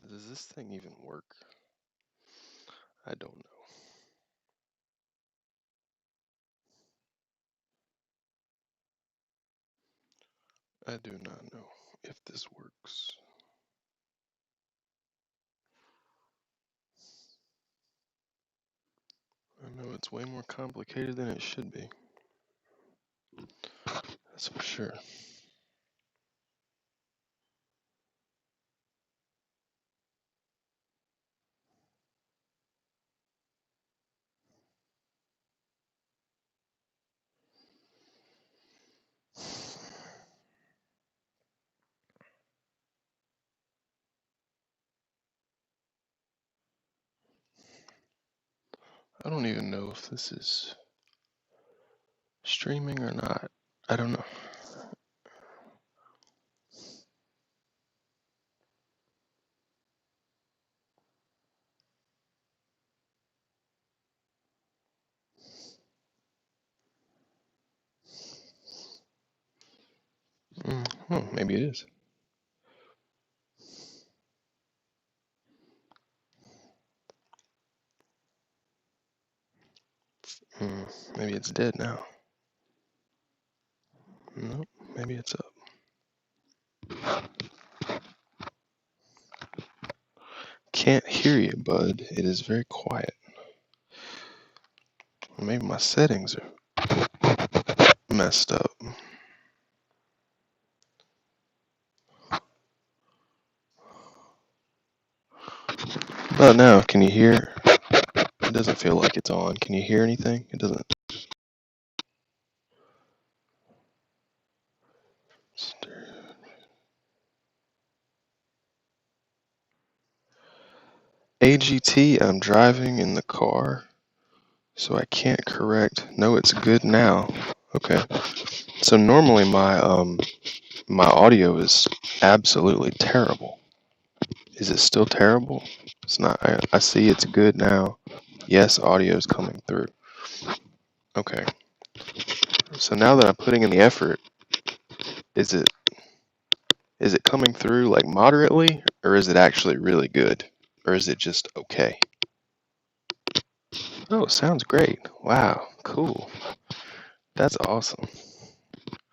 Does this thing even work? I don't know. I do not know if this works. I know it's way more complicated than it should be. That's for sure. I don't even know if this is streaming or not. I don't know. Maybe it is. Maybe it's dead now. Nope, maybe it's up. Can't hear you, bud. It is very quiet. Maybe my settings are messed up. About now, can you hear? It doesn't feel like it's on. Can you hear anything? It doesn't. AGT, I'm driving in the car, so I can't correct. No, it's good now. Okay. So normally my audio is absolutely terrible. Is it still terrible? It's not. I see it's good now. Yes, audio is coming through. Okay. So now that I'm putting in the effort, is it coming through like moderately, or is it actually really good, or is it just okay? Oh, sounds great. Wow, cool. That's awesome.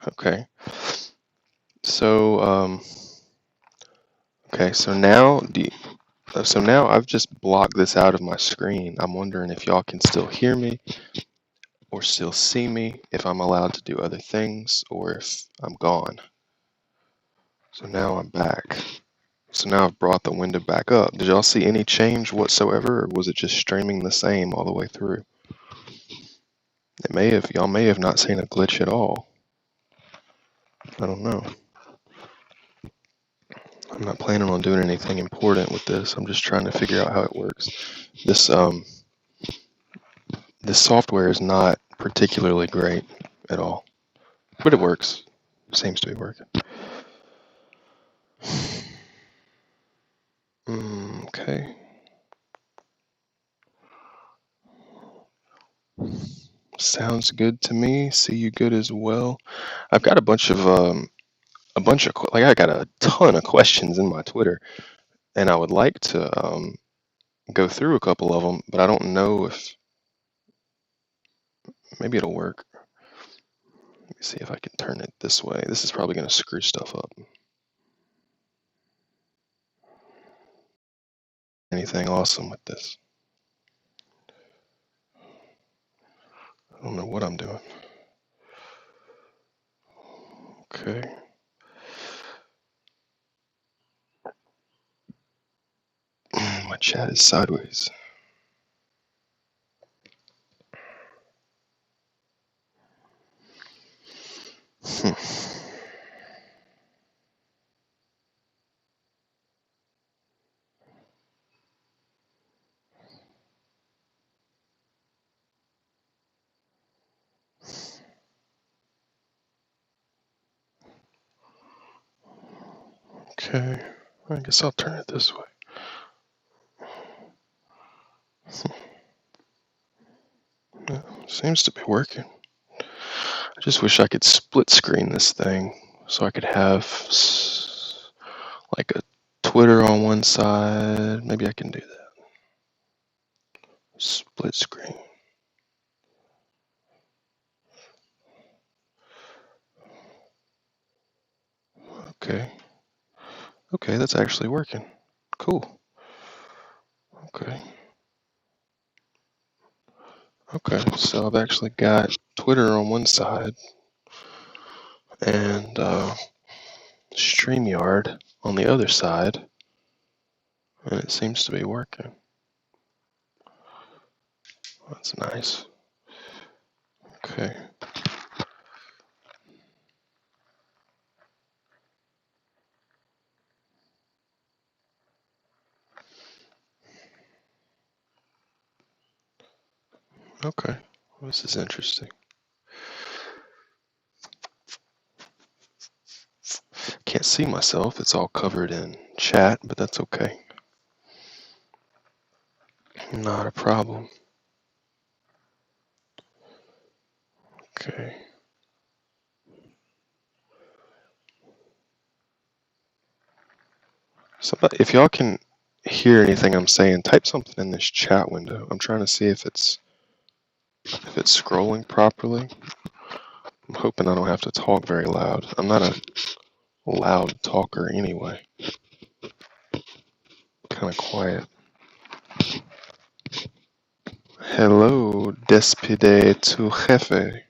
Okay. So okay. So now I've just blocked this out of my screen. I'm wondering if y'all can still hear me or still see me, if I'm allowed to do other things, or if I'm gone. So now I'm back. So now I've brought the window back up. Did y'all see any change whatsoever, or was it just streaming the same all the way through? Y'all may have not seen a glitch at all. I don't know. I'm not planning on doing anything important with this. I'm just trying to figure out how it works. This software is not particularly great at all, but it works. Seems to be working. Okay. Sounds good to me. See you good as well. I've got a bunch of I got a ton of questions in my Twitter, and I would like to go through a couple of them, but I don't know if maybe it'll work. Let me see if I can turn it this way. This is probably going to screw stuff up. Anything awesome with this? I don't know what I'm doing. Okay. My chat is sideways. Okay. I guess I'll turn it this way. Yeah, seems to be working. I just wish I could split screen this thing so I could have like a Twitter on one side. Maybe I can do that. Split screen. Okay. Okay, that's actually working. Cool. Okay. Okay, so I've actually got Twitter on one side and StreamYard on the other side, and it seems to be working. That's nice. Okay. Okay. Well, this is interesting. Can't see myself. It's all covered in chat, but that's okay. Not a problem. Okay. So if y'all can hear anything I'm saying, type something in this chat window. I'm trying to see if it's scrolling properly. I'm hoping I don't have to talk very loud. I'm not a loud talker anyway. Kind of quiet. Hello, despide tu jefe.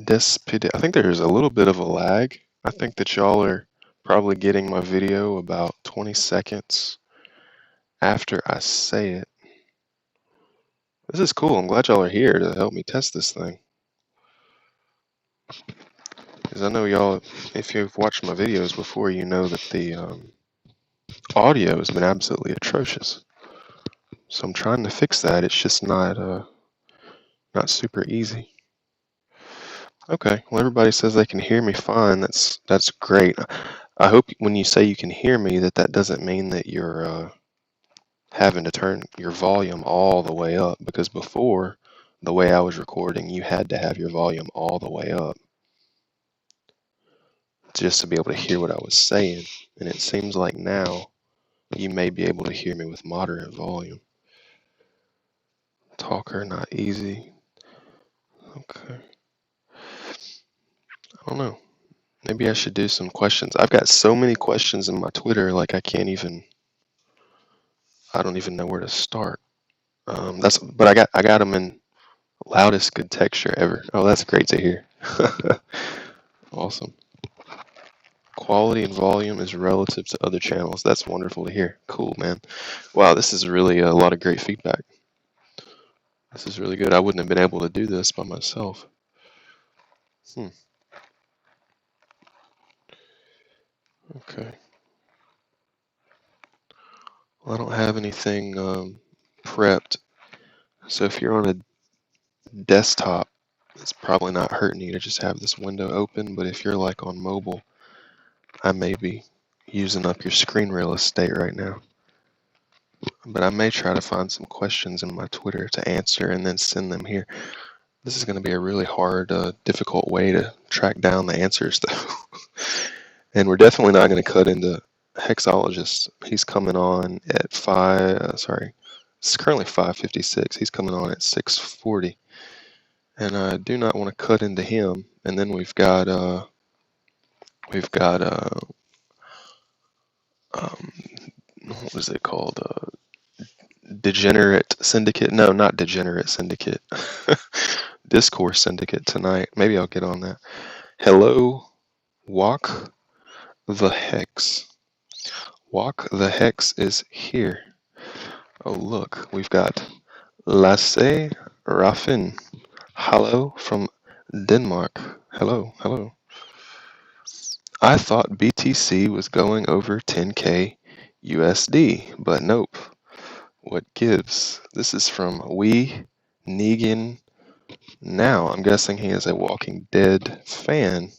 Despide. I think there's a little bit of a lag. I think that y'all are probably getting my video about 20 seconds after I say it. This is cool. I'm glad y'all are here to help me test this thing. Because I know y'all, if you've watched my videos before, you know that the audio has been absolutely atrocious. So I'm trying to fix that. It's just not super easy. Okay, well everybody says they can hear me fine. That's great. I hope when you say you can hear me that doesn't mean that you're having to turn your volume all the way up, because before, the way I was recording, you had to have your volume all the way up just to be able to hear what I was saying. And it seems like now you may be able to hear me with moderate volume. Talker, not easy. Okay. I don't know. Maybe I should do some questions. I've got so many questions in my Twitter, like I don't even know where to start. But I got them in loudest good texture ever. Oh, that's great to hear. Awesome. Quality and volume is relative to other channels. That's wonderful to hear. Cool, man. Wow, this is really a lot of great feedback. This is really good. I wouldn't have been able to do this by myself. Okay. Well, I don't have anything prepped. So if you're on a desktop, it's probably not hurting you to just have this window open. But if you're like on mobile, I may be using up your screen real estate right now. But I may try to find some questions in my Twitter to answer and then send them here. This is going to be a really hard, difficult way to track down the answers, though. And we're definitely not going to cut into Hexologist. He's coming on at it's currently 5:56. He's coming on at 6:40. And I do not want to cut into him. And then we've got what was it called? Degenerate Syndicate? No, not Degenerate Syndicate. Discourse Syndicate tonight. Maybe I'll get on that. Hello, Walk the Hex. Walk the Hex is here. Oh, look, we've got Lasse Raffin. Hello from Denmark. Hello, hello. I thought BTC was going over 10K USD, but nope. What gives? This is from Negan Now. I'm guessing he is a Walking Dead fan,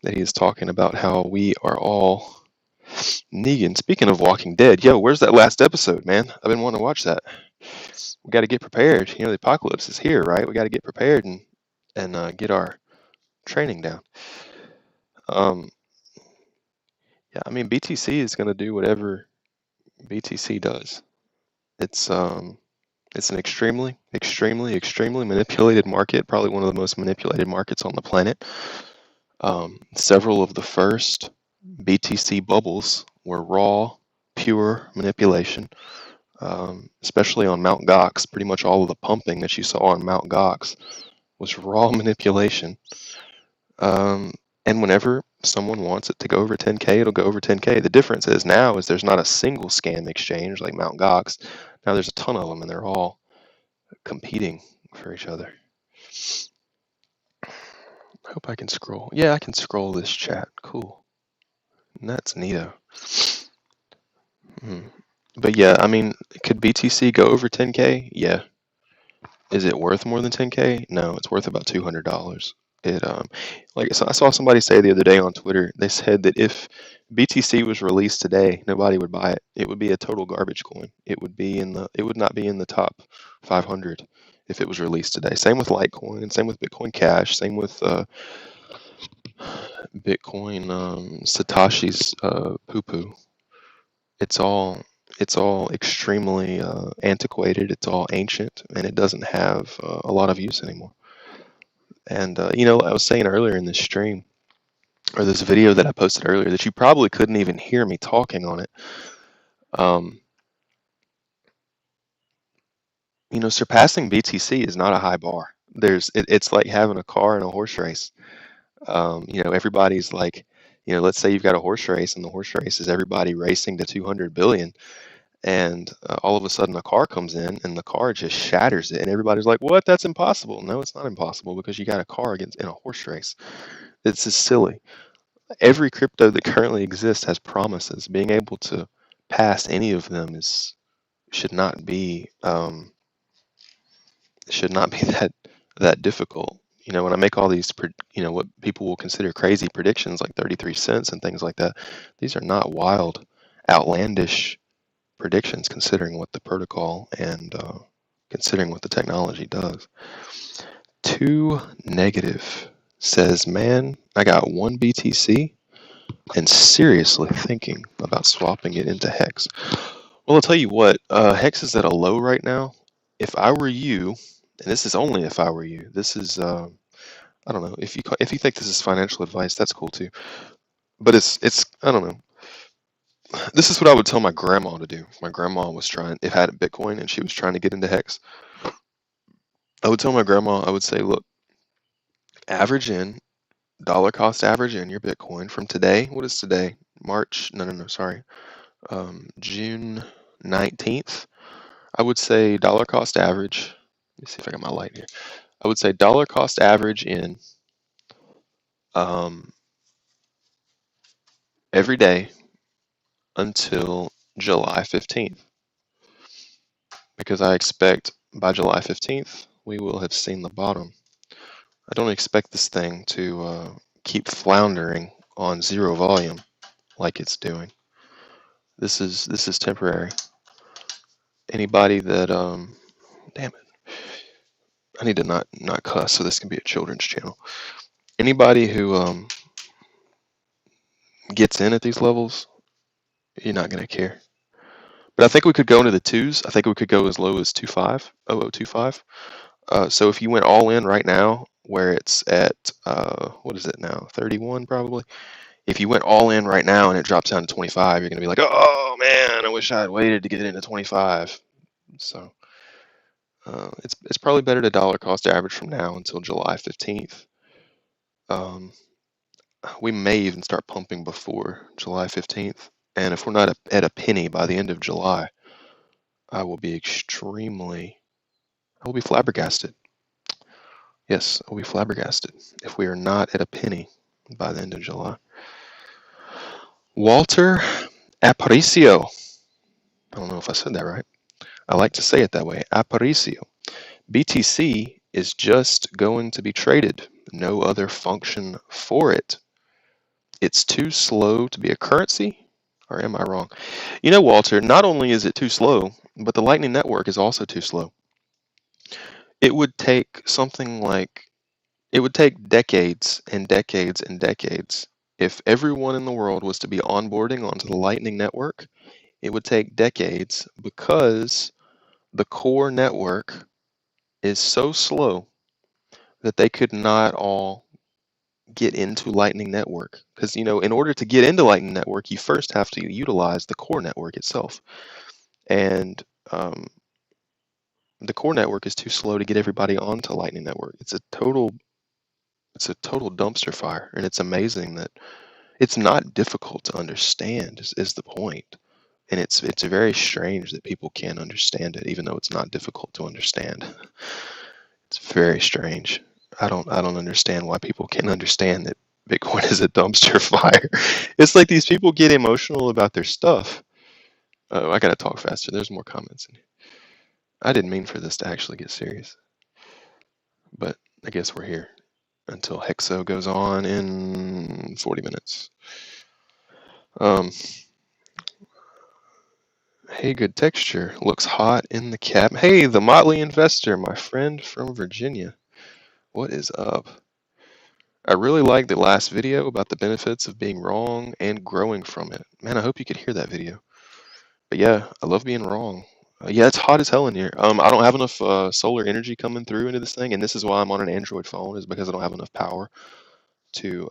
that he is talking about how we are all Negan. Speaking of Walking Dead, yo, where's that last episode, man? I've been wanting to watch that. We got to get prepared. You know, the apocalypse is here, right? We got to get prepared and get our training down. Yeah, Yeah, I mean, BTC is going to do whatever BTC does. It's an extremely manipulated market, probably one of the most manipulated markets on the planet. Several of the first BTC bubbles were raw, pure manipulation, especially on Mt. Gox. Pretty much all of the pumping that you saw on Mt. Gox was raw manipulation. And whenever someone wants it to go over 10K, it'll go over 10K. The difference is now is there's not a single scam exchange like Mt. Gox. Now there's a ton of them, and they're all competing for each other. I hope I can scroll. Yeah, I can scroll this chat. Cool. And that's neato. But yeah, I mean, could BTC go over 10K? Yeah. Is it worth more than 10K? No, it's worth about $200. It like I saw somebody say the other day on Twitter, they said that if BTC was released today, nobody would buy it. It would be a total garbage coin. It would not be in the top 500 if it was released today. Same with Litecoin, same with Bitcoin Cash, same with Bitcoin Satoshi's poo poo. It's all extremely antiquated. It's all ancient, and it doesn't have a lot of use anymore. And I was saying earlier in this stream, or this video that I posted earlier, that you probably couldn't even hear me talking on it. Surpassing BTC is not a high bar. It's like having a car in a horse race. Everybody's like, let's say you've got a horse race, and the horse race is everybody racing to 200 billion. And all of a sudden a car comes in and the car just shatters it, and everybody's like, what? That's impossible. No, it's not impossible, because you got a car in a horse race. It's just silly. Every crypto that currently exists has promises. Being able to pass any of them should not be that difficult. When I make all these what people will consider crazy predictions, like 33 cents and things like that, these are not wild, outlandish predictions, considering what the protocol and considering what the technology does. Too negative says, man, I got one BTC and seriously thinking about swapping it into HEX. Well, I'll tell you what, HEX is at a low right now. If I were you, and this is only if I were you, this is I don't know, if you think this is financial advice, that's cool too. But it's I don't know. This is what I would tell my grandma to do. If my grandma had Bitcoin and she was trying to get into HEX, I would tell my grandma, I would say, look, dollar cost average in your Bitcoin from today. What is today? June 19th. I would say dollar cost average. Let me see if I got my light here. I would say dollar cost average in every day until July 15th. Because I expect by July 15th, we will have seen the bottom. I don't expect this thing to keep floundering on zero volume like it's doing. This is temporary. Anybody that damn it, I need to not cuss, so this can be a children's channel. Anybody who gets in at these levels, you're not gonna care. But I think we could go into the twos. I think we could go as low as 0.025. So if you went all in right now, where it's at what is it now, 31 probably. If you went all in right now and it drops down to 25, you're gonna be like, oh man, I wish I had waited to get into 25. So it's probably better to dollar cost average from now until July 15th. We may even start pumping before July 15th. And if we're not at a penny by the end of July, I will be flabbergasted. Yes, I will be flabbergasted if we are not at a penny by the end of July. Walter Aparicio. I don't know if I said that right. I like to say it that way. Aparicio. BTC is just going to be traded. No other function for it. It's too slow to be a currency? Or am I wrong? Walter, not only is it too slow, but the Lightning Network is also too slow. It would take decades and decades and decades If everyone in the world was to be onboarding onto the Lightning Network, it would take decades because the core network is so slow that they could not all get into Lightning Network. Because, in order to get into Lightning Network, you first have to utilize the core network itself. And the core network is too slow to get everybody onto Lightning Network. It's a total dumpster fire, and it's amazing that it's not difficult to understand is the point. And it's very strange that people can't understand it, even though it's not difficult to understand. It's very strange. I don't understand why people can't understand that Bitcoin is a dumpster fire. It's like these people get emotional about their stuff. I gotta talk faster. There's more comments in here. I didn't mean for this to actually get serious, but I guess we're here until Hexo goes on in 40 minutes. Hey, good texture. Looks hot in the cap. Hey, the Motley Investor, my friend from Virginia. What is up? I really liked the last video about the benefits of being wrong and growing from it. Man, I hope you could hear that video. But yeah, I love being wrong. Yeah, it's hot as hell in here. I don't have enough solar energy coming through into this thing, and this is why I'm on an Android phone, is because I don't have enough power to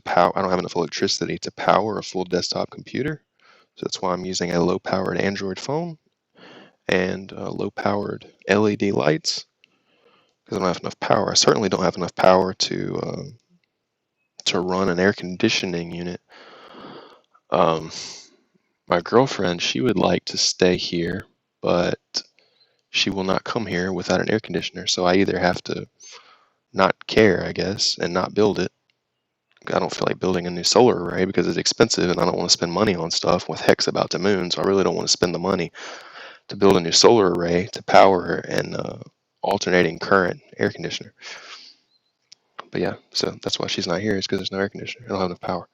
power. I don't have enough electricity to power a full desktop computer. So that's why I'm using a low-powered Android phone and low-powered LED lights, because I don't have enough power. I certainly don't have enough power to run an air conditioning unit. My girlfriend, she would like to stay here, but she will not come here without an air conditioner. So I either have to not care, I guess, and not build it. I don't feel like building a new solar array because it's expensive and I don't want to spend money on stuff with HEX about to moon. So I really don't want to spend the money to build a new solar array to power an alternating current air conditioner. But yeah, so that's why she's not here, is because there's no air conditioner. I don't have enough power.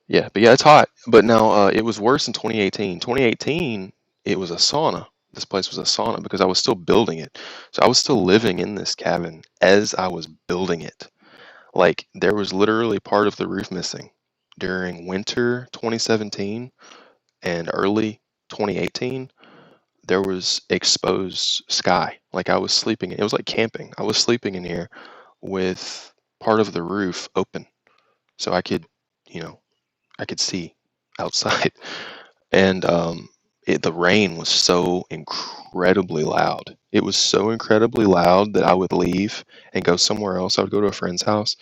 Yeah, but yeah, it's hot. But now it was worse in 2018. 2018, it was a sauna. This place was a sauna because I was still building it. So I was still living in this cabin as I was building it. Like, there was literally part of the roof missing during winter 2017 and early 2018. There was exposed sky. Like, I was sleeping. It was like camping. I was sleeping in here with part of the roof open, so I could, I could see outside. And the rain was so incredibly loud. It was so incredibly loud that I would leave and go somewhere else. I would go to a friend's house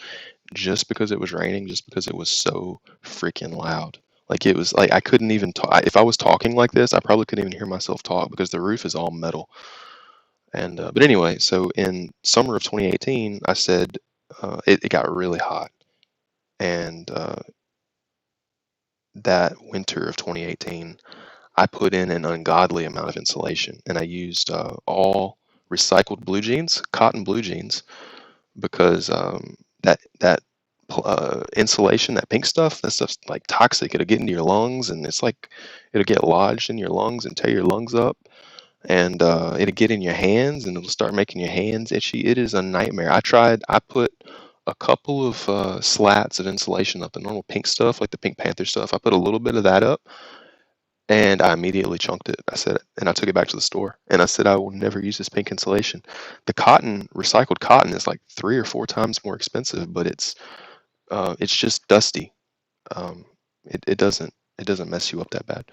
just because it was raining, just because it was so freaking loud. Like, it was like I couldn't even talk. If I was talking like this, I probably couldn't even hear myself talk because the roof is all metal. And but anyway, so in summer of 2018, I said it got really hot, and that winter of 2018, I put in an ungodly amount of insulation, and I used all recycled blue jeans, cotton blue jeans, because that insulation, that pink stuff, that stuff's like toxic. It'll get into your lungs, and it's like it'll get lodged in your lungs and tear your lungs up, and it'll get in your hands, and it'll start making your hands itchy. It is a nightmare. I put a couple of slats of insulation up, the normal pink stuff, like the Pink Panther stuff. I put a little bit of that up, and I immediately chunked it. I said, and I took it back to the store, and I said, I will never use this pink insulation. The cotton, recycled cotton, is like 3 or 4 times more expensive, but it's just dusty. It doesn't mess you up that bad.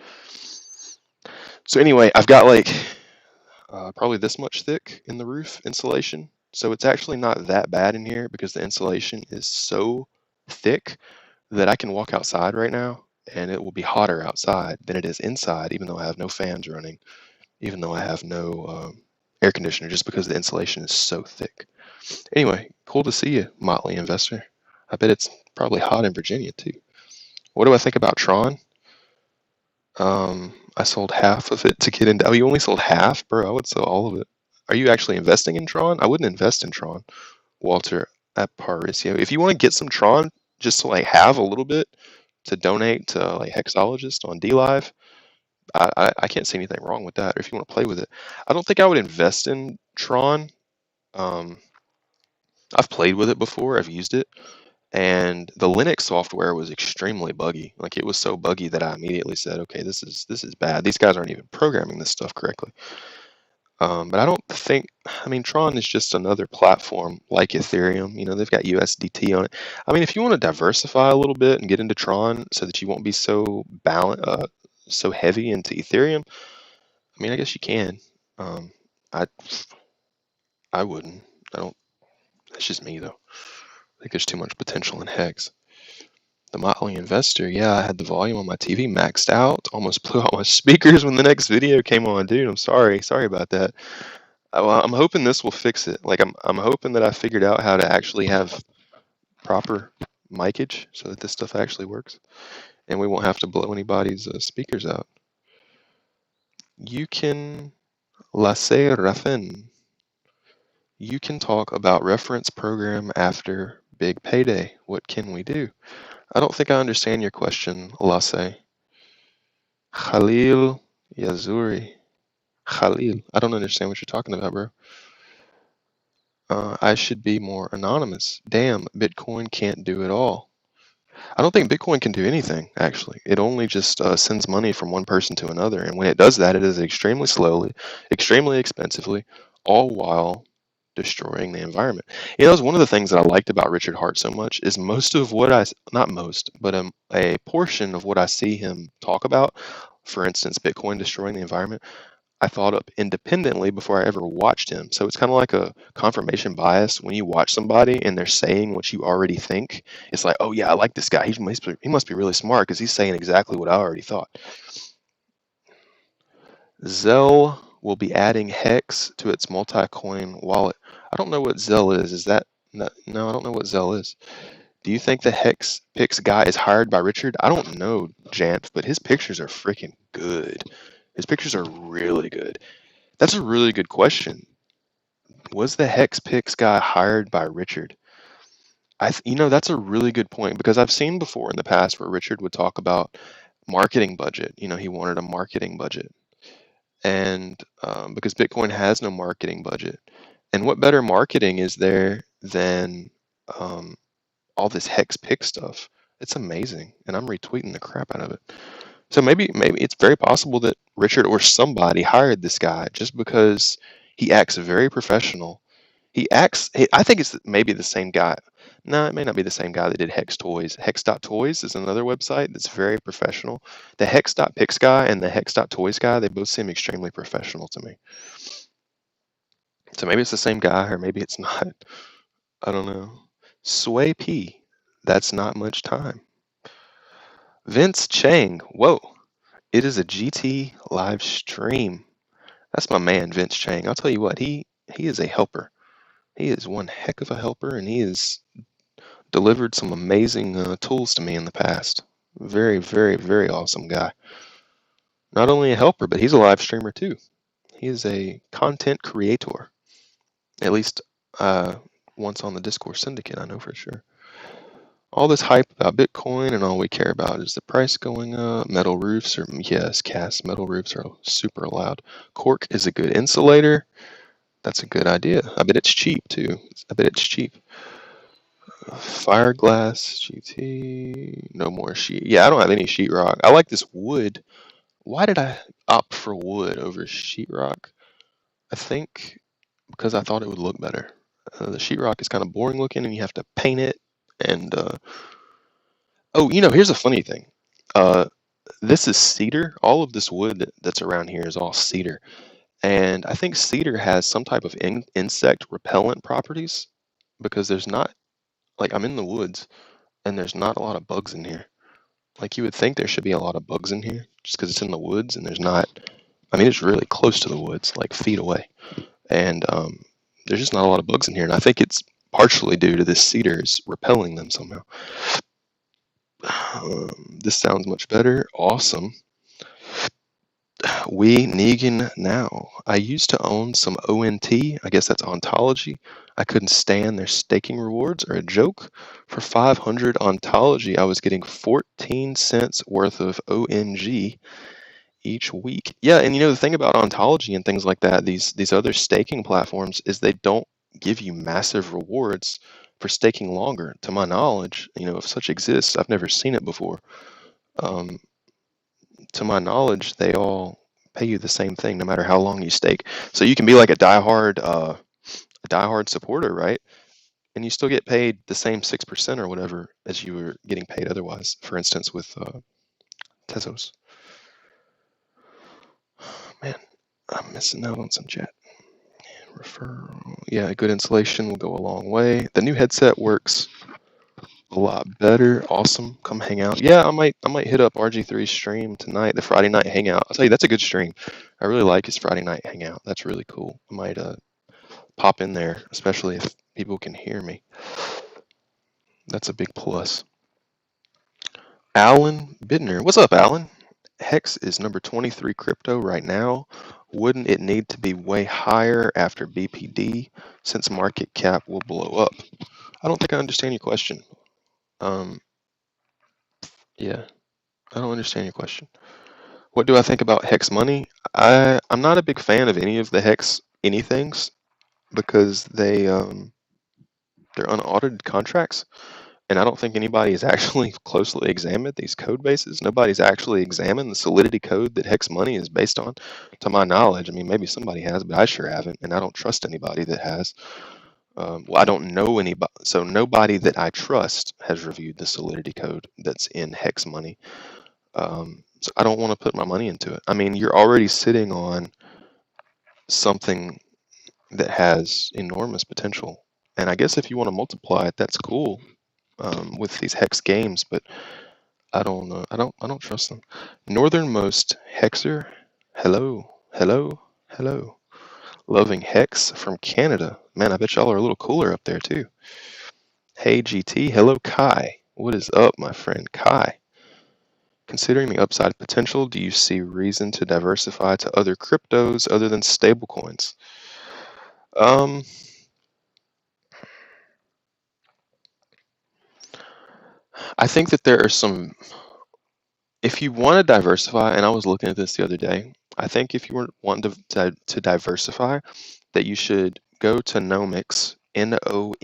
So anyway, I've got like probably this much thick in the roof insulation. So it's actually not that bad in here because the insulation is so thick that I can walk outside right now and it will be hotter outside than it is inside, even though I have no fans running, even though I have no air conditioner, just because the insulation is so thick. Anyway, cool to see you, Motley Investor. I bet it's probably hot in Virginia too. What do I think about Tron? I sold half of it to get into. Oh, you only sold half, bro? I would sell all of it. Are you actually investing in Tron? I wouldn't invest in Tron, Walter Aparicio. If you want to get some Tron, just to like have a little bit to donate to like Hexologist on DLive, I can't see anything wrong with that. If you want to play with it, I don't think I would invest in Tron Um, I've played with it before. I've used it, and the Linux software was extremely buggy. Like it was so buggy that I immediately said, "Okay, this is bad. These guys aren't even programming this stuff correctly." But I don't think. I mean, Tron is just another platform like Ethereum. You know, they've got USDT on it. I mean, if you want to diversify a little bit and get into Tron so that you won't be so heavy into Ethereum, I mean, I guess you can. Um, I I wouldn't. I don't. That's just me though. I think there's too much potential in HEX. The Motley Investor, yeah, I had the volume on my TV maxed out. Almost blew out my speakers when the next video came on, dude. I'm sorry. Sorry about that. Well, I'm hoping this will fix it. Like I'm hoping that I figured out how to actually have proper micage so that this stuff actually works, and we won't have to blow anybody's speakers out. You can laisser Raffin. You can talk about reference program after big payday. What can we do? I don't think I understand your question, Lasse. Khalil Yazuri. Khalil. I don't understand what you're talking about, bro. I should be more anonymous. Damn, Bitcoin can't do it all. I don't think Bitcoin can do anything, actually. It only just sends money from one person to another. And when it does that, it is extremely slowly, extremely expensively, all while destroying the environment. You know, that was one of the things that I liked about Richard Hart so much is most of what not most, but a portion of what I see him talk about, for instance, Bitcoin destroying the environment, I thought up independently before I ever watched him. So it's kind of like a confirmation bias when you watch somebody and they're saying what you already think. It's like, oh yeah, I like this guy. He must be really smart because he's saying exactly what I already thought. Zell will be adding HEX to its multi-coin wallet. I don't know what Zell is. Is that no? I don't know what Zell is. Do you think the HEX Pix guy is hired by Richard? I don't know, Jant, but his pictures are freaking good. His pictures are really good. That's a really good question. Was the Hex Pix guy hired by Richard? That's a really good point because I've seen before in the past where Richard would talk about marketing budget. You know, he wanted a marketing budget, and because Bitcoin has no marketing budget, and what better marketing is there than um, all this Hex Pix stuff? It's amazing, and I'm retweeting the crap out of it. So maybe it's very possible that Richard or somebody hired this guy just because he acts very professional. I think it's maybe the same guy. No, it may not be the same guy that did Hex Toys. Hex.toys is another website that's very professional. The Hex.pix guy and the Hex.toys guy, they both seem extremely professional to me. So maybe it's the same guy or maybe it's not. I don't know. Sway P. That's not much time. Vince Chang. Whoa. It is a GT live stream. That's my man, Vince Chang. I'll tell you what, he is a helper. He is one heck of a helper, and he has delivered some amazing tools to me in the past. Very, very, very awesome guy. Not only a helper, but he's a live streamer too. He is a content creator. At least once on the Discord Syndicate, I know for sure. All this hype about Bitcoin and all we care about is the price going up. Metal roofs are, yes, Cass, metal roofs are super loud. Cork is a good insulator. That's a good idea. I bet it's cheap too. I bet it's cheap. Fireglass GT. No more sheet. Yeah, I don't have any sheetrock. I like this wood. Why did I opt for wood over sheetrock? I think because I thought it would look better. The sheetrock is kind of boring looking, and you have to paint it. And oh, here's a funny thing. This is cedar. All of this wood that's around here is all cedar. And I think cedar has some type of insect repellent properties because there's not, like, I'm in the woods and there's not a lot of bugs in here. Like, you would think there should be a lot of bugs in here just because it's in the woods and there's not. I mean, it's really close to the woods, like feet away. And there's just not a lot of bugs in here. And I think it's partially due to this cedar is repelling them somehow. This sounds much better. Awesome. We Negan now. I used to own some ONT. I guess that's ontology. I couldn't stand their staking rewards or a joke. For 500 ontology, I was getting 14 cents worth of ONG each week. Yeah, and the thing about ontology and things like that, these other staking platforms, is they don't give you massive rewards for staking longer. To my knowledge, if such exists, I've never seen it before. Um, to my knowledge, they all pay you the same thing no matter how long you stake. So you can be like a diehard supporter, right? And you still get paid the same 6% or whatever as you were getting paid otherwise. For instance, with Tezos. Man, I'm missing out on some chat. Referral. Yeah, good insulation will go a long way. The new headset works a lot better. Awesome. Come hang out. Yeah, I might hit up RG3's stream tonight, the Friday night hangout. I'll tell you, that's a good stream. I really like his Friday night hangout. That's really cool. I might pop in there, especially if people can hear me. That's a big plus. Alan Bittner. What's up, Alan? HEX is number 23 crypto right now. Wouldn't it need to be way higher after BPD since market cap will blow up? I don't think I understand your question. Yeah, I don't understand your question. What do I think about HEX money? I'm not a big fan of any of the HEX anythings because they're unaudited contracts. And I don't think anybody has actually closely examined these code bases. Nobody's actually examined the solidity code that Hex Money is based on, to my knowledge. I mean, maybe somebody has, but I sure haven't, and I don't trust anybody that has. Well, I don't know anybody, so nobody that I trust has reviewed the solidity code that's in Hex Money. So I don't want to put my money into it. I mean, you're already sitting on something that has enormous potential, and I guess if you want to multiply it, that's cool. With these hex games, but I don't know. I don't trust them. Northernmost hexer. Hello, hello, hello. Loving Hex from Canada. Man, I bet y'all are a little cooler up there too. Hey GT. Hello Kai. What is up, my friend Kai? Considering the upside potential, do you see reason to diversify to other cryptos other than stablecoins? I think that there are some. If you want to diversify, and I was looking at this the other day, I think if you were wanting to diversify, that you should go to Nomics, Nomics.com,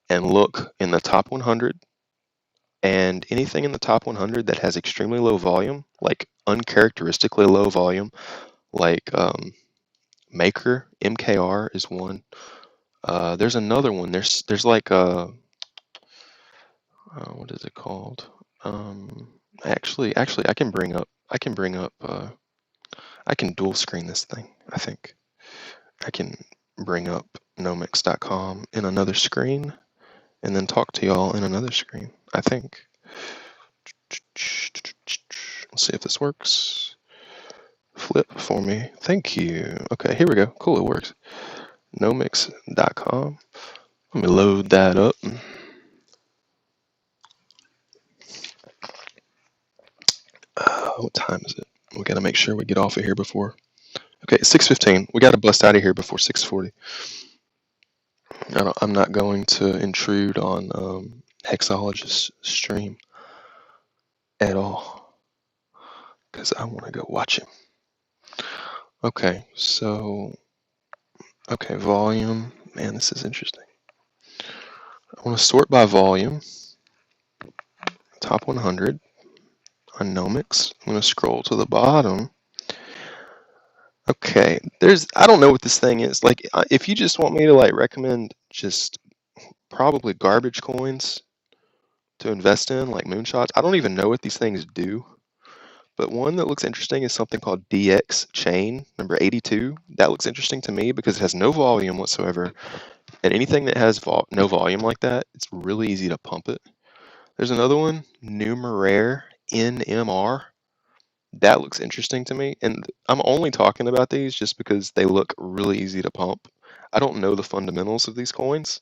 and look in the top 100, and anything in the top 100 that has extremely low volume, like uncharacteristically low volume, like Maker, MKR is one. There's another one. There's like a what is it called? Actually, I can bring up. I can dual screen this thing. I think I can bring up Nomics.com in another screen, and then talk to y'all in another screen. I think. Let's see if this works. Flip for me. Thank you. Okay, here we go. Cool, it works. Nomics.com. Let me load that up. What time is it? We got to make sure we get off of here before. Okay, 6:15. We got to bust out of here before 6:40. I'm not going to intrude on Hexologist's stream at all because I want to go watch him. Okay, so volume. Man, this is interesting. I want to sort by volume. Top 100 on Nomics. I'm going to scroll to the bottom. Okay, I don't know what this thing is. Like, if you just want me to like recommend just probably garbage coins to invest in, like moonshots, I don't even know what these things do. But one that looks interesting is something called DX Chain, number 82. That looks interesting to me because it has no volume whatsoever. And anything that has no volume like that, it's really easy to pump it. There's another one, Numeraire, NMR. That looks interesting to me. And I'm only talking about these just because they look really easy to pump. I don't know the fundamentals of these coins.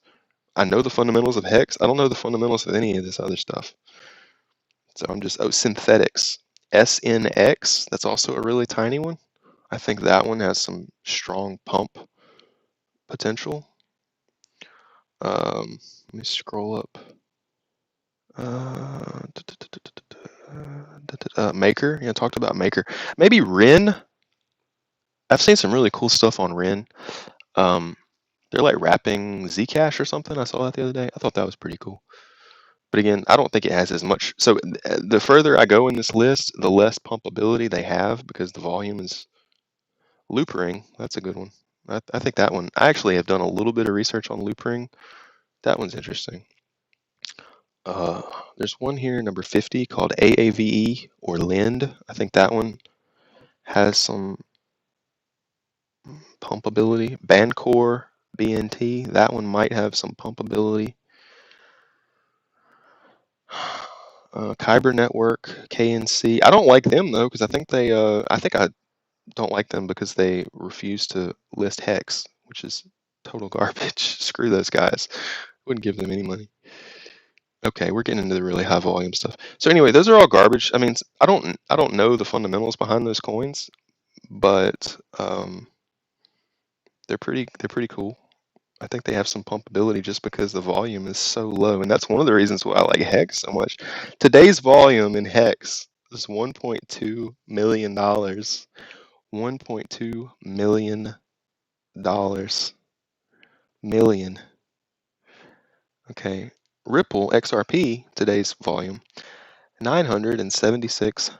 I know the fundamentals of Hex. I don't know the fundamentals of any of this other stuff. So I'm just, Synthetics. SNX, that's also a really tiny one. I think that one has some strong pump potential. Let me scroll up. Maker, yeah, talked about Maker. Maybe Ren. I've seen some really cool stuff on Ren. Um, they're like wrapping Zcash or something. I saw that the other day. I thought that was pretty cool. But again, I don't think it has as much. So the further I go in this list, the less pumpability they have because the volume is loop ring. That's a good one. I think that one. I actually have done a little bit of research on loop ring. That one's interesting. Uh, there's one here, number 50, called AAVE or Lind. I think that one has some pumpability. Bandcore BNT. That one might have some pumpability. Kyber Network, KNC. I don't like them though because I think I don't like them because they refuse to list HEX, which is total garbage. Screw those guys. Wouldn't give them any money. Okay, we're getting into the really high volume stuff. So anyway, those are all garbage. I mean, I don't know the fundamentals behind those coins, but they're pretty cool. I think they have some pumpability just because the volume is so low, and that's one of the reasons why I like HEX so much. Today's volume in HEX is $1.2 million. $1.2 million. Million. Okay. Ripple XRP, today's volume, $976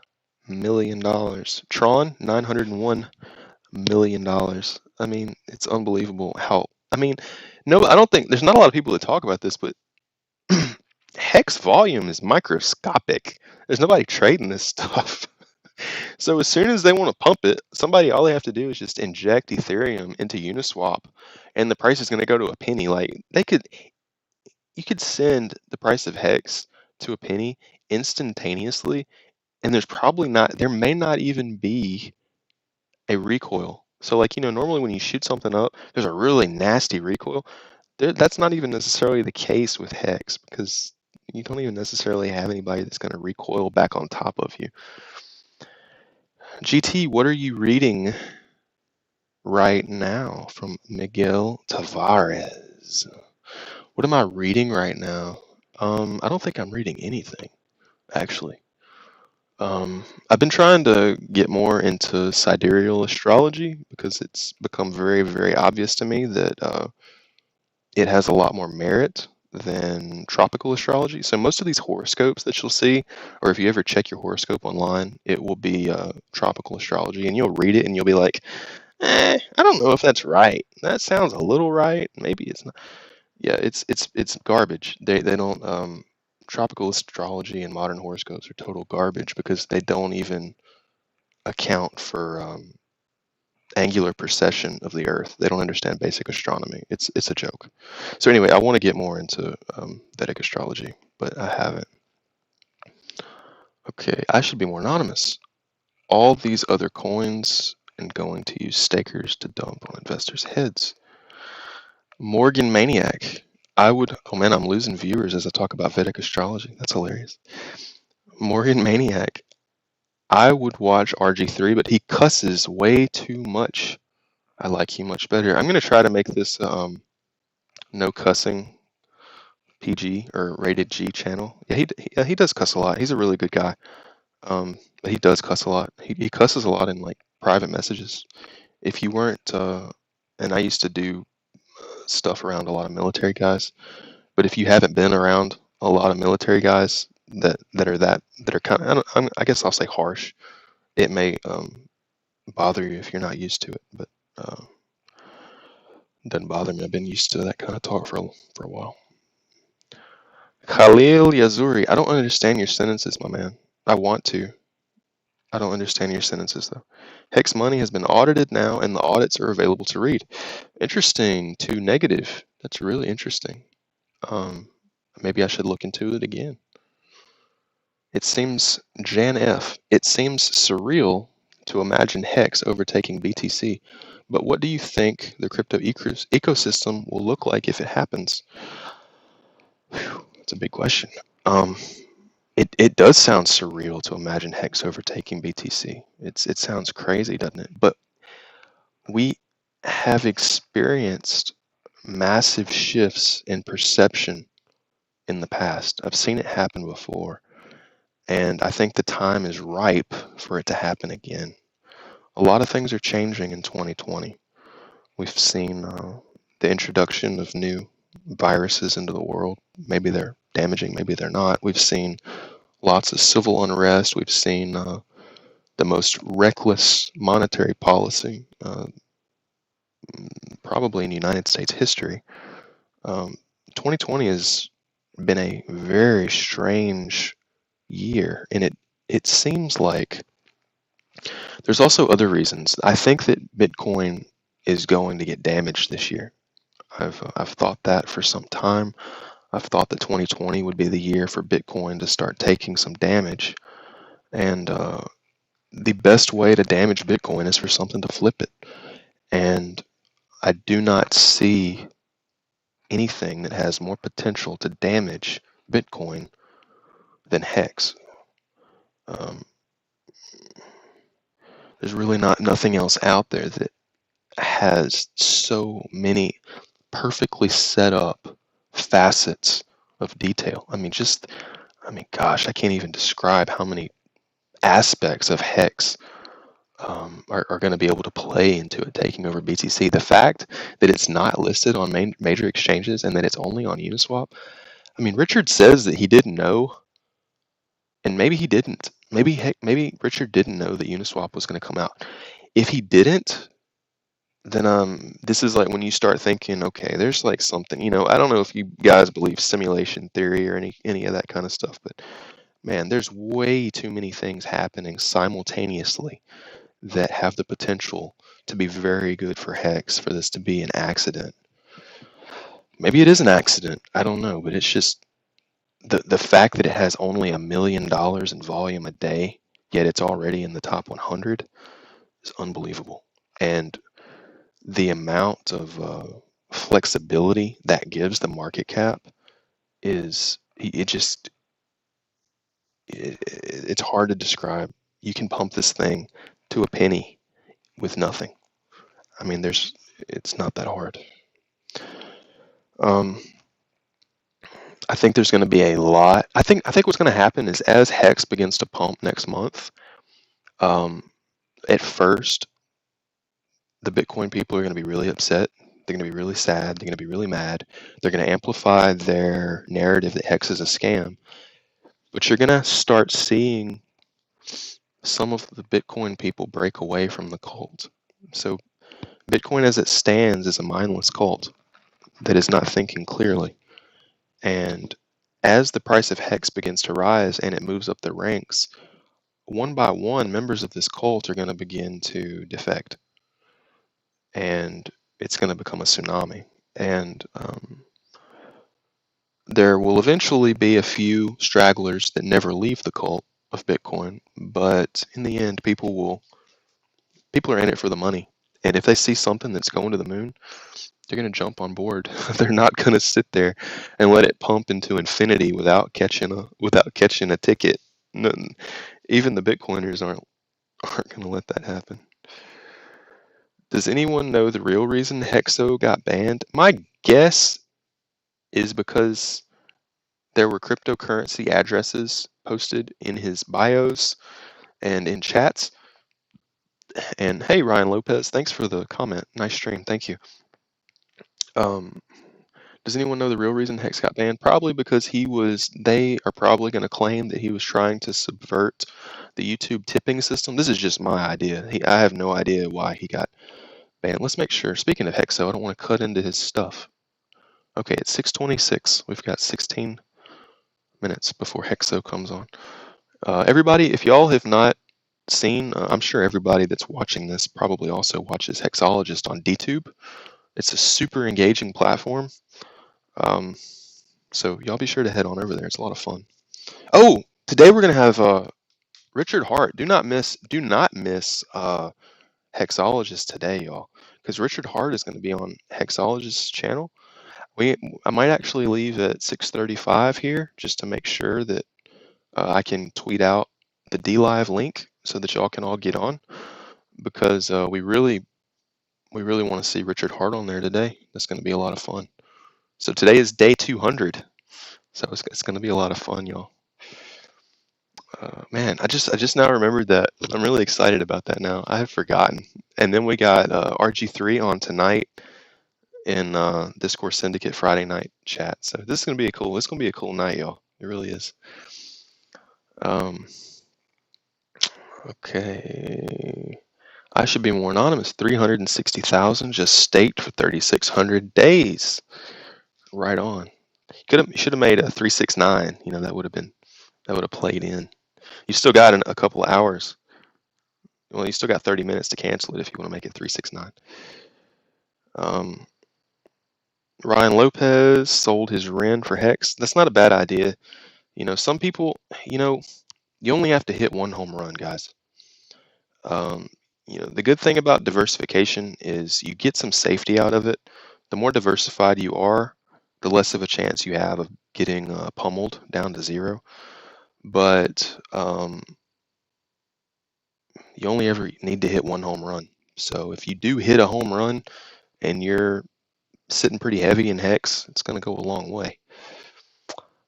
million. Tron, $901 million. I mean, it's unbelievable how. I mean, no, I don't think there's not a lot of people that talk about this, but Hex volume is microscopic. There's nobody trading this stuff. So as soon as they want to pump it, all they have to do is just inject Ethereum into Uniswap, and the price is going to go to a penny. Like you could send the price of Hex to a penny instantaneously, and there may not even be a recoil. So like, normally when you shoot something up, there's a really nasty recoil. That's not even necessarily the case with Hex because you don't even necessarily have anybody that's going to recoil back on top of you. GT, what are you reading right now? From Miguel Tavares. What am I reading right now? I don't think I'm reading anything, actually. I've been trying to get more into sidereal astrology because it's become very, very obvious to me that it has a lot more merit than tropical astrology. So most of these horoscopes that you'll see, or if you ever check your horoscope online, it will be tropical astrology, and you'll read it and you'll be like, I don't know if that's right. That sounds a little right. Maybe it's not. Yeah, it's garbage. They don't tropical astrology and modern horoscopes are total garbage because they don't even account for angular precession of the Earth. They don't understand basic astronomy. It's a joke. So anyway, I want to get more into Vedic astrology, but I haven't. Okay, I should be more anonymous. All these other coins and going to use stakers to dump on investors' heads. Morgan Maniac. Oh man, I'm losing viewers as I talk about Vedic astrology. That's hilarious. Morgan Maniac. I would watch RG3, but he cusses way too much. I like you much better. I'm going to try to make this no cussing PG or rated G channel. Yeah, he does cuss a lot. He's a really good guy. But he does cuss a lot. He cusses a lot in like private messages. If you weren't, and I used to do stuff around a lot of military guys, but if you haven't been around a lot of military guys that are kind of, I guess I'll say harsh, it may bother you if you're not used to it, but it doesn't bother me. I've been used to that kind of talk for a while. Khalil Yazuri, I don't understand your sentences, my man. I want to. I don't understand your sentences, though. Hex Money has been audited now, and the audits are available to read. Interesting to negative. That's really interesting. Maybe I should look into it again. It seems, Jan F., it seems surreal to imagine Hex overtaking BTC, but what do you think the crypto ecosystem will look like if it happens? Whew, that's a big question. It does sound surreal to imagine Hex overtaking BTC. It sounds crazy, doesn't it? But we have experienced massive shifts in perception in the past. I've seen it happen before, and I think the time is ripe for it to happen again. A lot of things are changing in 2020. We've seen the introduction of new viruses into the world. Maybe they're damaging, maybe they're not. We've seen lots of civil unrest. We've seen the most reckless monetary policy probably in United States history. 2020 has been a very strange year, and it seems like there's also other reasons. I think that Bitcoin is going to get damaged this year. I've thought that for some time. I've thought that 2020 would be the year for Bitcoin to start taking some damage, and the best way to damage Bitcoin is for something to flip it. And I do not see anything that has more potential to damage Bitcoin than HEX. There's really nothing else out there that has so many perfectly set up facets of detail. Gosh, I can't even describe how many aspects of HEX are going to be able to play into it taking over BTC. The fact that it's not listed on major exchanges and that it's only on Uniswap. I mean, Richard says that he didn't know, and maybe he didn't. Maybe Richard didn't know that Uniswap was going to come out. If he didn't, then this is like when you start thinking, okay, there's like something, I don't know if you guys believe simulation theory or any of that kind of stuff, but man, there's way too many things happening simultaneously that have the potential to be very good for HEX, for this to be an accident. Maybe it is an accident, I don't know, but it's just the fact that it has only $1 million in volume a day, yet it's already in the top 100 is unbelievable. And the amount of flexibility that gives the market cap is it's hard to describe. You can pump this thing to a penny with nothing. I mean, it's not that hard. I think there's going to be a lot. I think what's going to happen is as HEX begins to pump next month, at first, the Bitcoin people are going to be really upset. They're going to be really sad. They're going to be really mad. They're going to amplify their narrative that HEX is a scam. But you're going to start seeing some of the Bitcoin people break away from the cult. So Bitcoin as it stands is a mindless cult that is not thinking clearly. And as the price of HEX begins to rise and it moves up the ranks, one by one, members of this cult are going to begin to defect. And it's going to become a tsunami. And there will eventually be a few stragglers that never leave the cult of Bitcoin. But in the end, people are in it for the money. And if they see something that's going to the moon, they're going to jump on board. They're not going to sit there and let it pump into infinity without catching a ticket. No, even the Bitcoiners aren't going to let that happen. Does anyone know the real reason Hexo got banned? My guess is because there were cryptocurrency addresses posted in his bios and in chats. And hey, Ryan Lopez, thanks for the comment. Nice stream. Thank you. Does anyone know the real reason Hex got banned? Probably because they are probably going to claim that he was trying to subvert the YouTube tipping system. This is just my idea. I have no idea why he got banned. Let's make sure. Speaking of Hexo, I don't want to cut into his stuff. Okay, it's 6:26. We've got 16 minutes before Hexo comes on. Everybody, if y'all have not seen, I'm sure everybody that's watching this probably also watches Hexologist on DTube. It's a super engaging platform. So y'all be sure to head on over there. It's a lot of fun. Oh, today we're gonna have Richard Hart. Do not miss Hexologist today, y'all, because Richard Hart is going to be on Hexologist's channel. I might actually leave at 6:35 here just to make sure that I can tweet out the DLive link so that y'all can all get on, because we really want to see Richard Hart on there today. That's going to be a lot of fun. So today is day 200. So it's going to be a lot of fun, y'all. Man, I just now remembered that. I'm really excited about that now. I had forgotten. And then we got RG3 on tonight in Discord Syndicate Friday night chat. So this is gonna be a cool. It's gonna be a cool night, y'all. It really is. Um, okay. I should be more anonymous. 360,000 just staked for 3,600 days. Right on. Should have made a 369. You know, that would have played in. You still got a couple of hours. Well, you still got 30 minutes to cancel it if you want to make it 369. Ryan Lopez sold his Ren for Hex. That's not a bad idea. You know, some people, you know, you only have to hit one home run, guys. Um, you know, the good thing about diversification is you get some safety out of it. The more diversified you are, the less of a chance you have of getting pummeled down to zero. But you only ever need to hit one home run. So if you do hit a home run and you're sitting pretty heavy in Hex, it's going to go a long way.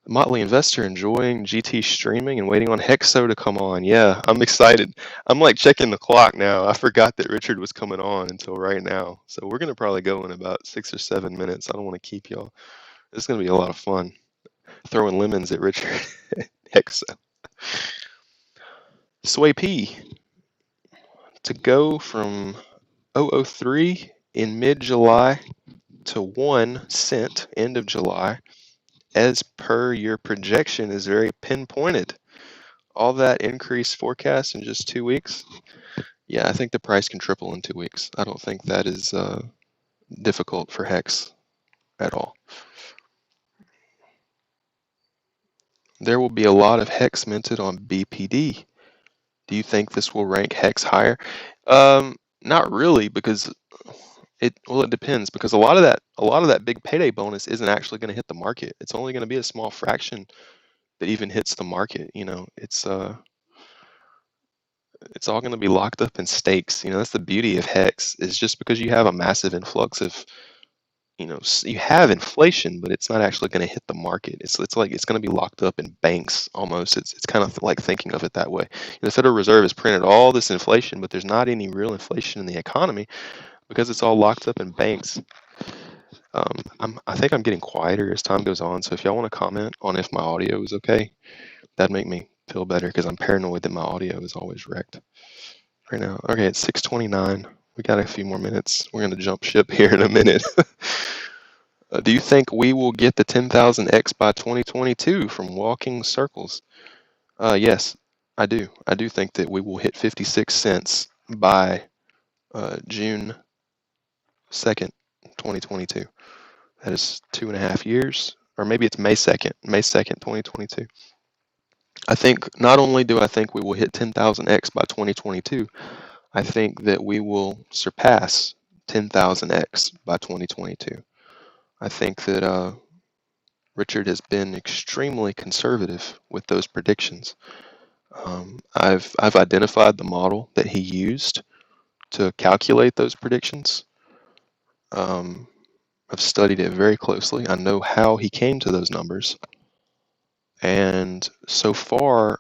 Motley Investor enjoying GT streaming and waiting on Hexo to come on. Yeah, I'm excited. I'm like checking the clock now. I forgot that Richard was coming on until right now. So we're going to probably go in about 6 or 7 minutes. I don't want to keep y'all. It's going to be a lot of fun throwing lemons at Richard. Hexo. Sway P. To go from 003 in mid-July to 1 cent end of July, as per your projection, is very pinpointed. All that increased forecast in just 2 weeks. Yeah, I think the price can triple in 2 weeks. I don't think that is difficult for Hex at all. There will be a lot of Hex minted on BPD. Do you think this will rank Hex higher? Not really, because it depends, because a lot of that big payday bonus isn't actually going to hit the market. It's only going to be a small fraction that even hits the market. You know, it's all going to be locked up in stakes. You know, that's the beauty of Hex, is just because you have a massive influx of, you know, you have inflation, but it's not actually going to hit the market. It's like it's going to be locked up in banks almost. It's kind of like thinking of it that way. The Federal Reserve has printed all this inflation, but there's not any real inflation in the economy because it's all locked up in banks. I think I'm getting quieter as time goes on, so if y'all want to comment on if my audio is okay, that'd make me feel better, because I'm paranoid that my audio is always wrecked right now. Okay, it's 6:29. We got a few more minutes. We're going to jump ship here in a minute. Do you think we will get the 10,000x by 2022 from Walking Circles? Yes, I do. I do think that we will hit 56 cents by June 2nd, 2022. That is 2.5 years, or maybe it's May 2nd, 2022. I think not only do I think we will hit 10,000x by 2022, I think that we will surpass 10,000x by 2022. I think that Richard has been extremely conservative with those predictions. I've identified the model that he used to calculate those predictions. I've studied it very closely. I know how he came to those numbers. And so far,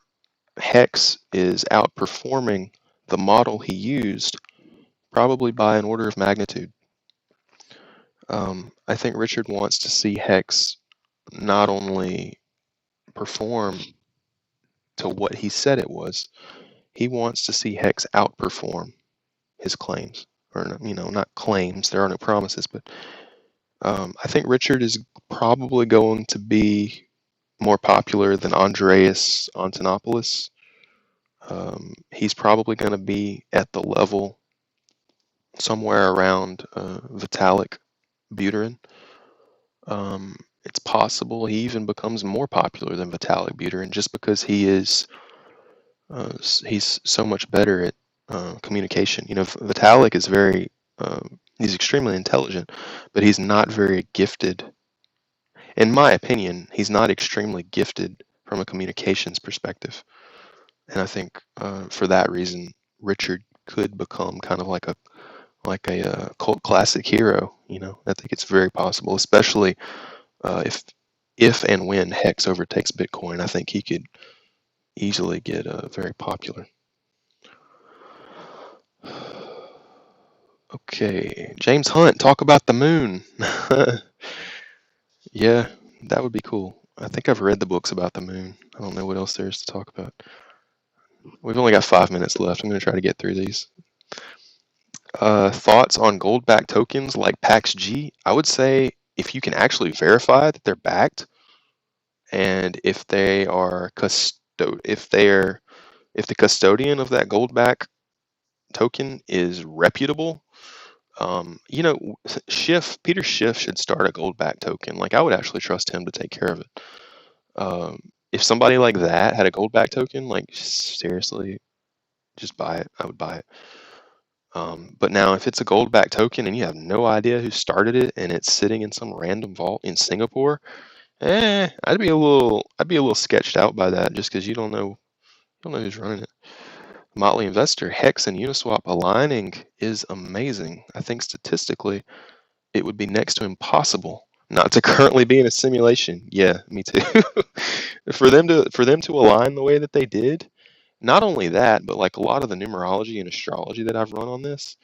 Hex is outperforming the model he used probably by an order of magnitude. I think Richard wants to see Hex not only perform to what he said it was, he wants to see Hex outperform his claims. Or, you know, not claims, there are no promises, but I think Richard is probably going to be more popular than Andreas Antonopoulos. He's probably going to be at the level somewhere around Vitalik Buterin. It's possible he even becomes more popular than Vitalik Buterin, just because he's so much better at communication. You know, Vitalik is he's extremely intelligent, but he's not very gifted. In my opinion, he's not extremely gifted from a communications perspective. And I think for that reason, Richard could become kind of like a cult classic hero. You know, I think it's very possible, especially if and when Hex overtakes Bitcoin. I think he could easily get very popular. Okay, James Hunt, talk about the moon. Yeah, that would be cool. I think I've read the books about the moon. I don't know what else there is to talk about. We've only got 5 minutes left. I'm going to try to get through these. Thoughts on gold-backed tokens like PAX-G? I would say if you can actually verify that they're backed, and if they are if the custodian of that gold-backed token is reputable, Peter Schiff should start a gold-backed token. Like I would actually trust him to take care of it. If somebody like that had a gold-backed token, like seriously, just buy it. I would buy it. But now, if it's a gold-backed token and you have no idea who started it and it's sitting in some random vault in Singapore, I'd be a little sketched out by that just because you don't know who's running it. Motley Investor, HEX and Uniswap aligning is amazing. I think statistically, it would be next to impossible not to currently be in a simulation. Yeah, me too. For them to align the way that they did, not only that, but like a lot of the numerology and astrology that I've run on this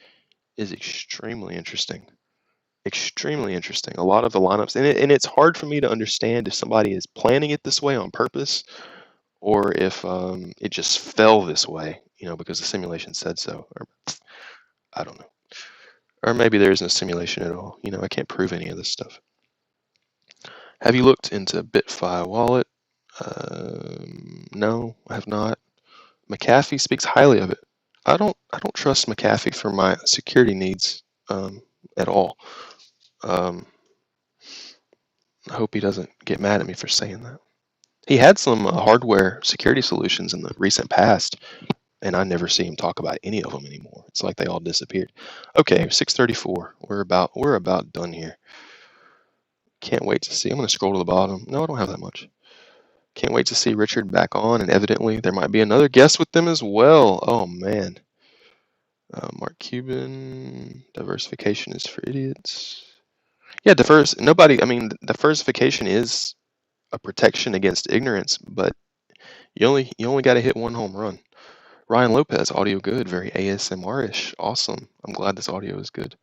is extremely interesting. Extremely interesting. A lot of the lineups, and it's hard for me to understand if somebody is planning it this way on purpose or if it just fell this way, because the simulation said so. Or I don't know. Or maybe there isn't a simulation at all. I can't prove any of this stuff. Have you looked into BitFi wallet? No, I have not. McAfee speaks highly of it. I don't trust McAfee for my security needs at all. I hope he doesn't get mad at me for saying that. He had some hardware security solutions in the recent past, and I never see him talk about any of them anymore. It's like they all disappeared. Okay, 6:34. We're about done here. Can't wait to see. I'm going to scroll to the bottom. No, I don't have that much. Can't wait to see Richard back on, and evidently there might be another guest with them as well. Oh man. Mark Cuban, diversification is for idiots. Yeah, diversification is a protection against ignorance, but you only got to hit one home run. Ryan Lopez, audio good, very ASMR-ish. Awesome. I'm glad this audio is good.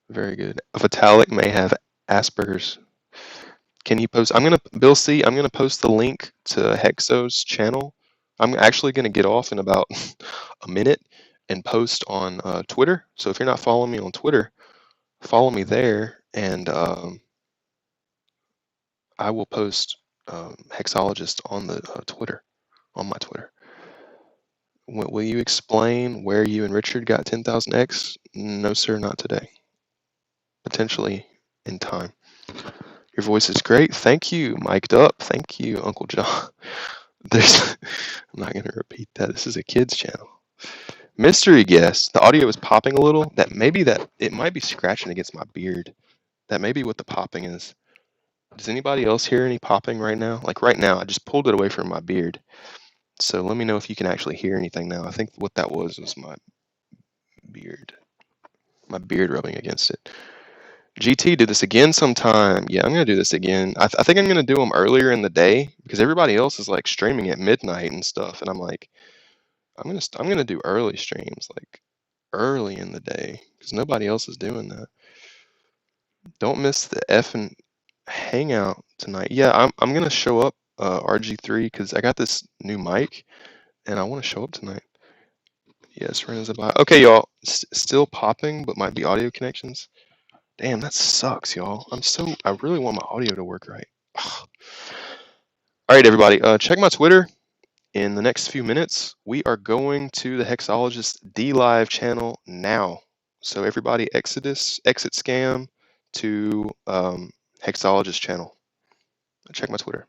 Very good. Vitalik may have Asperger's. Can you post? Bill C, I'm gonna post the link to Hexo's channel. I'm actually gonna get off in about a minute and post on Twitter. So if you're not following me on Twitter, follow me there, and I will post Hexologist on the Twitter, on my Twitter. Will you explain where you and Richard got 10,000X? No, sir, not today. Potentially in time. Your voice is great. Thank you. Mic'd up. Thank you, Uncle John. I'm not going to repeat that. This is a kid's channel. Mystery guest. The audio is popping a little. It might be scratching against my beard. That may be what the popping is. Does anybody else hear any popping right now? Like right now, I just pulled it away from my beard. So let me know if you can actually hear anything now. I think what that was my beard. My beard rubbing against it. GT, do this again sometime. Yeah, I'm going to do this again. I think I'm going to do them earlier in the day because everybody else is like streaming at midnight and stuff. And I'm like, I'm going to do early streams, like early in the day because nobody else is doing that. Don't miss the effing hangout tonight. Yeah, I'm going to show up RG3 because I got this new mic and I want to show up tonight. Yes, Rena's a buy. Okay, y'all, still popping, but might be audio connections. Damn, that sucks, y'all. I really want my audio to work right. Ugh. All right, everybody, check my Twitter. In the next few minutes, we are going to the Hexologist D-Live channel now. So everybody exit scam to Hexologist channel. Check my Twitter.